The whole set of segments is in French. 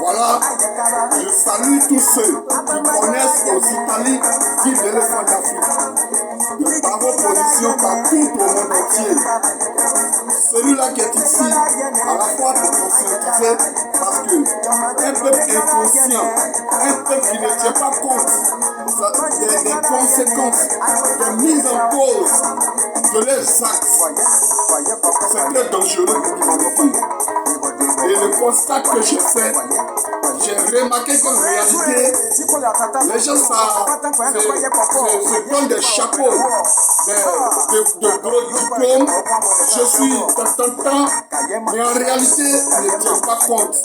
Voilà, je salue tous ceux qui connaissent aux Italiens qui de l'éléphant d'Afrique. Par vos positions partout au monde entier. Celui-là qui est ici, à la fois pour conscientiser, parce que un peuple inconscient, un peuple qui ne tient pas compte des conséquences, des mises en cause de leurs actes, c'est très dangereux pour l'humanité. Et le constat que j'ai fait, j'ai remarqué qu'en réalité, les gens se donnent des chapeaux, de gros diplômes. Je suis temps, mais en réalité, ils ne tiennent pas compte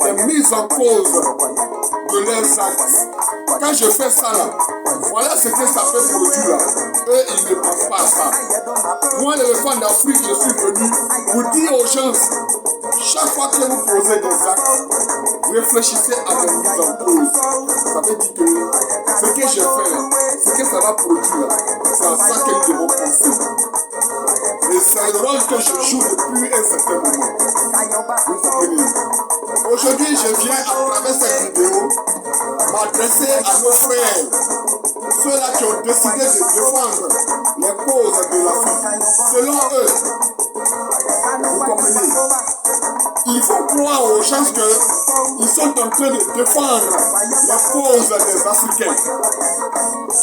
des mises en cause de leurs actes. Quand je fais ça là, voilà ce que ça peut produire là. Eux, ils ne pensent pas à ça. Moi, l'éléphant d'Afrique, je suis venu vous dire aux gens, chaque fois que vous posez des actes, réfléchissez à des mises en cause. Ça veut dire que ce que je fais là, ce que ça va produire là, c'est à ça que nous devons penser. Et c'est le rôle que je joue depuis un certain moment. Vous comprenez? Aujourd'hui, je viens à travers cette vidéo m'adresser à nos frères, ceux-là qui ont décidé de défendre les causes de l'Afrique. Selon eux, vous comprenez? Il faut croire aux gens qu'ils sont en train de défendre les causes des Africains.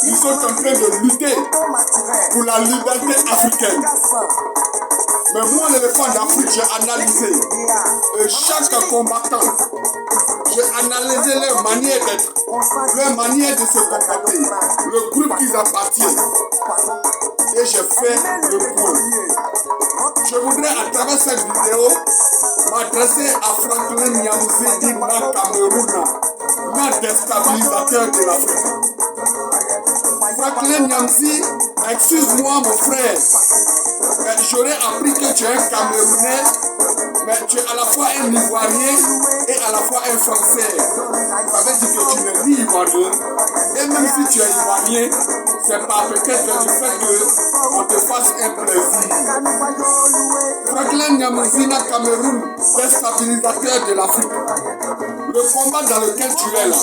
Ils sont en train de lutter pour la liberté africaine. Mais moi, l'éléphant d'Afrique, j'ai analysé chaque combattant. J'ai analysé leur manière d'être, leur manière de se comporter, le groupe qu'ils appartiennent. Et j'ai fait le point. Je voudrais, à travers cette vidéo, m'adresser à Franklin Nyamouzi dit na Cameroun, na déstabilisateur de l'Afrique. Franklin Nyamouzi, excuse-moi mon frère, j'aurais appris que tu es un Camerounais, mais tu es à la fois un Ivoirien et à la fois un Français. Ça veut dire que tu n'es ni Ivoirien, et même si tu es Ivoirien, c'est pas peut-être du fait qu'on te fasse un plaisir. Franklin Nyamouzi na Cameroun, déstabilisateur de l'Afrique. Le combat dans lequel tu es là,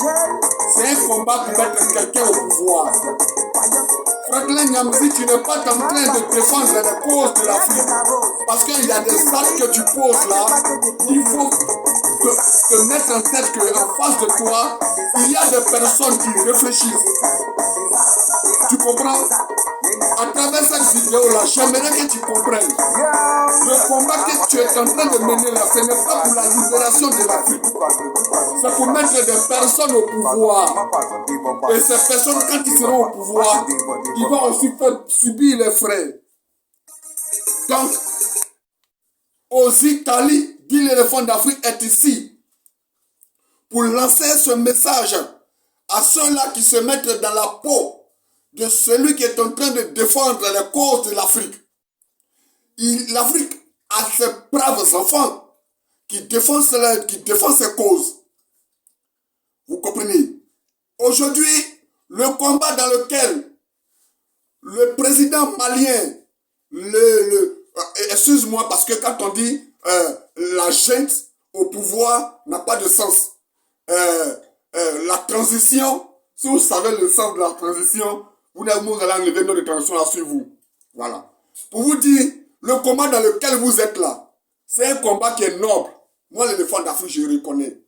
c'est un combat pour mettre quelqu'un au pouvoir. Franklin Nyamouzi, tu n'es pas en train de défendre les causes de l'Afrique. Parce qu'il y a des actes que tu poses là, il faut te mettre en tête qu'en face de toi, il y a des personnes qui réfléchissent. Tu comprends? À travers cette vidéo-là, j'aimerais que tu comprennes. Le combat que tu es en train de mener là, ce n'est pas pour la libération de l'Afrique. C'est pour mettre des personnes au pouvoir. Et ces personnes, quand ils seront au pouvoir, ils vont aussi faire subir les frais. Donc, aux Italiens, dit l'éléphant d'Afrique est ici pour lancer ce message à ceux-là qui se mettent dans la peau de celui qui est en train de défendre les causes de l'Afrique. L'Afrique a ses braves enfants qui défendent ses causes. Vous comprenez? Aujourd'hui, le combat dans lequel le président malien, excuse-moi parce que quand on dit la junte au pouvoir n'a pas de sens. La transition, si vous savez le sens de la transition, vous allez enlever notre transition là sur vous. Voilà. Pour vous dire, le combat dans lequel vous êtes là, c'est un combat qui est noble. Moi, l'éléphant d'Afrique, je le reconnais.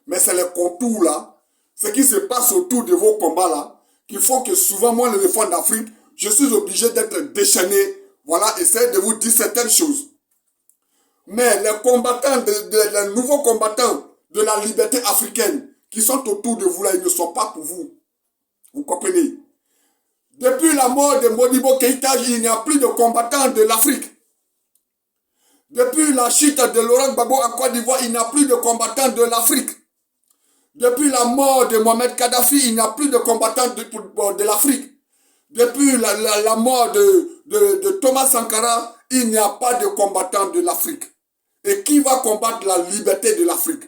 Mais c'est les contours là, ce qui se passe autour de vos combats là, qu'il faut que souvent, moi, l'éléphant d'Afrique, je suis obligé d'être déchaîné. Voilà, essayer de vous dire certaines choses. Mais les combattants, les nouveaux combattants de la liberté africaine qui sont autour de vous là, ils ne sont pas pour vous. Vous comprenez? Depuis la mort de Modibo Keïta, il n'y a plus de combattants de l'Afrique. Depuis la chute de Laurent Gbagbo en Côte d'Ivoire, il n'y a plus de combattants de l'Afrique. Depuis la mort de Mohamed Kadhafi, il n'y a plus de combattants de l'Afrique. Depuis la mort de Thomas Sankara, il n'y a pas de combattants de l'Afrique. Et qui va combattre la liberté de l'Afrique?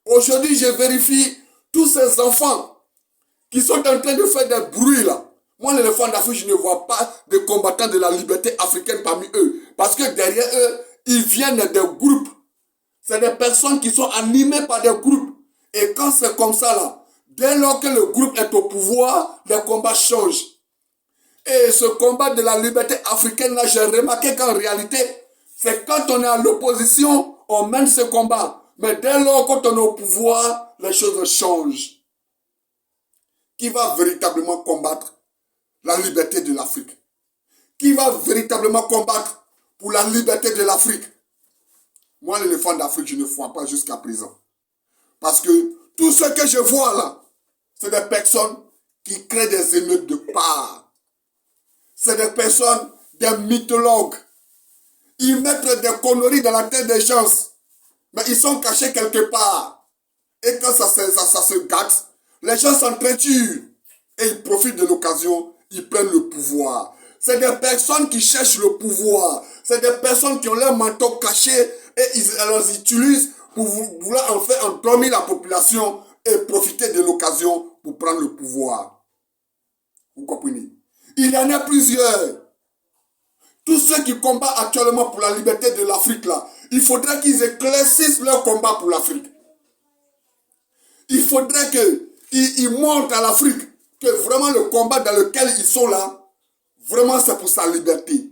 Aujourd'hui, je vérifie tous ces enfants qui sont en train de faire des bruits là. Moi, l'éléphant d'Afrique, je ne vois pas de combattants de la liberté africaine parmi eux. Parce que derrière eux, ils viennent des groupes. C'est des personnes qui sont animées par des groupes. Et quand c'est comme ça là, dès lors que le groupe est au pouvoir, les combats changent. Et ce combat de la liberté africaine là, j'ai remarqué qu'en réalité, c'est quand on est à l'opposition, on mène ce combat. Mais dès lors quand on est au pouvoir, les choses changent. Qui va véritablement combattre la liberté de l'Afrique? Qui va véritablement combattre pour la liberté de l'Afrique? Moi, l'éléphant d'Afrique, je ne vois pas jusqu'à présent. Parce que tout ce que je vois là, c'est des personnes qui créent des émeutes de part. C'est des personnes, des mythologues. Ils mettent des conneries dans la tête des gens. Mais ils sont cachés quelque part. Et quand ça se gâte, les gens s'entretuent. Et ils profitent de l'occasion, ils prennent le pouvoir. C'est des personnes qui cherchent le pouvoir. C'est des personnes qui ont leur manteau caché et ils les utilisent pour vouloir en faire endormir la population et profiter de l'occasion pour prendre le pouvoir. Vous comprenez? Il y en a plusieurs. Tous ceux qui combattent actuellement pour la liberté de l'Afrique là, il faudrait qu'ils éclaircissent leur combat pour l'Afrique. Il faudrait qu'ils montrent à l'Afrique que vraiment le combat dans lequel ils sont là, vraiment c'est pour sa liberté.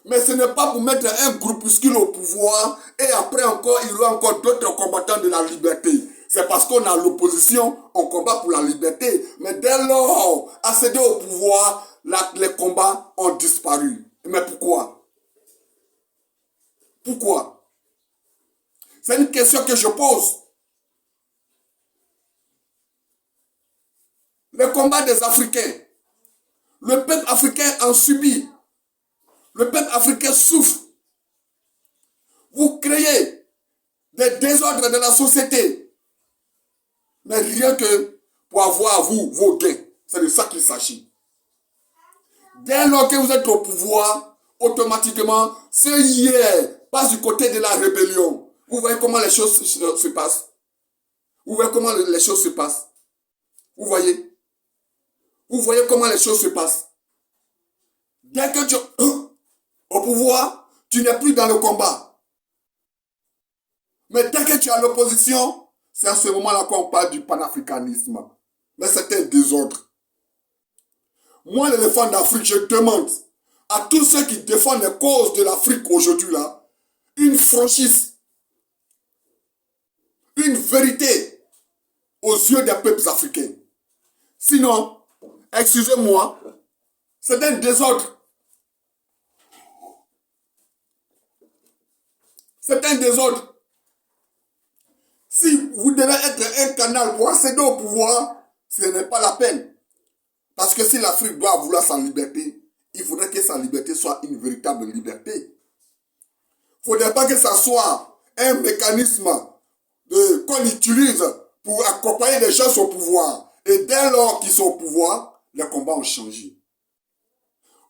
Mais ce n'est pas pour mettre un groupuscule au pouvoir et après encore, il y aura encore d'autres combattants de la liberté. C'est parce qu'on a l'opposition, on combat pour la liberté. Mais dès lors, accéder au pouvoir, les combats ont disparu. Mais pourquoi? Pourquoi? C'est une question que je pose. Les combats des Africains, le peuple africain en subit. Le peuple africain souffre. Vous créez des désordres de la société. Mais rien que pour avoir à vous vos gains. C'est de ça qu'il s'agit. Dès lors que vous êtes au pouvoir, automatiquement, ce hier passe du côté de la rébellion. Vous voyez comment les choses se passent. Vous voyez comment les choses se passent. Vous voyez. Vous voyez comment les choses se passent. Dès que tu au pouvoir, tu n'es plus dans le combat. Mais dès que tu es à l'opposition, c'est à ce moment-là qu'on parle du panafricanisme. Mais c'est un désordre. Moi, l'éléphant d'Afrique, je demande à tous ceux qui défendent les causes de l'Afrique aujourd'hui là, une franchise, une vérité aux yeux des peuples africains. Sinon, excusez-moi, c'est un désordre. C'est un désordre. Si vous devez être un canal pour accéder au pouvoir, ce n'est pas la peine. Parce que si l'Afrique doit vouloir sa liberté, il faudrait que sa liberté soit une véritable liberté. Il ne faudrait pas que ça soit un mécanisme qu'on utilise pour accompagner les gens au pouvoir. Et dès lors qu'ils sont au pouvoir, les combats ont changé.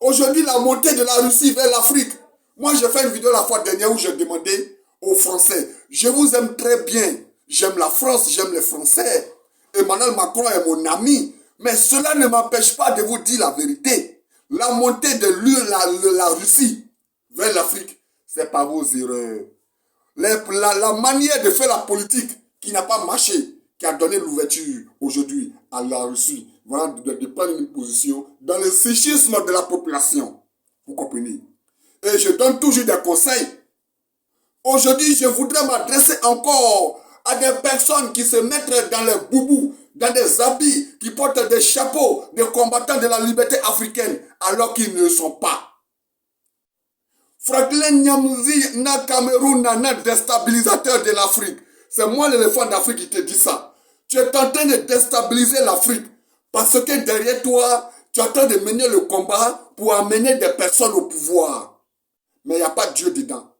Aujourd'hui, la montée de la Russie vers l'Afrique. Moi, j'ai fait une vidéo la fois dernière où j'ai demandé aux Français, je vous aime très bien, j'aime la France, j'aime les Français. Emmanuel Macron est mon ami. Mais cela ne m'empêche pas de vous dire la vérité. La montée de la Russie vers l'Afrique, c'est pas vos erreurs. La manière de faire la politique qui n'a pas marché, qui a donné l'ouverture aujourd'hui à la Russie, voilà, de prendre une position dans le psychisme de la population. Vous comprenez? Et je donne toujours des conseils. Aujourd'hui, je voudrais m'adresser encore à des personnes qui se mettent dans les boubous, dans des habits, qui portent des chapeaux de combattants de la liberté africaine, alors qu'ils ne le sont pas. Franklin Nyamouzi na Cameroun na déstabilisateur de l'Afrique. C'est moi l'éléphant d'Afrique qui te dit ça. Tu es en train de déstabiliser l'Afrique parce que derrière toi, tu es en train de mener le combat pour amener des personnes au pouvoir. Mais il n'y a pas Dieu dedans.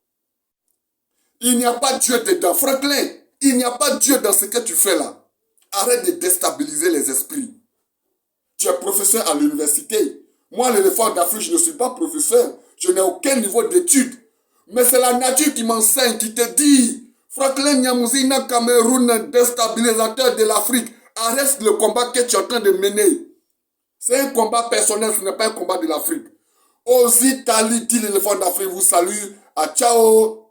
Il n'y a pas Dieu dedans. Franklin, il n'y a pas Dieu dans ce que tu fais là. Arrête de déstabiliser les esprits. Tu es professeur à l'université. Moi, l'éléphant d'Afrique, je ne suis pas professeur. Je n'ai aucun niveau d'études. Mais c'est la nature qui m'enseigne, qui te dit, Franklin Nyamouzi na Cameroun, déstabilisateur de l'Afrique. Arrête le combat que tu es en train de mener. C'est un combat personnel, ce n'est pas un combat de l'Afrique. Aux Italiens, dit l'éléphant d'Afrique, vous salue. À ciao.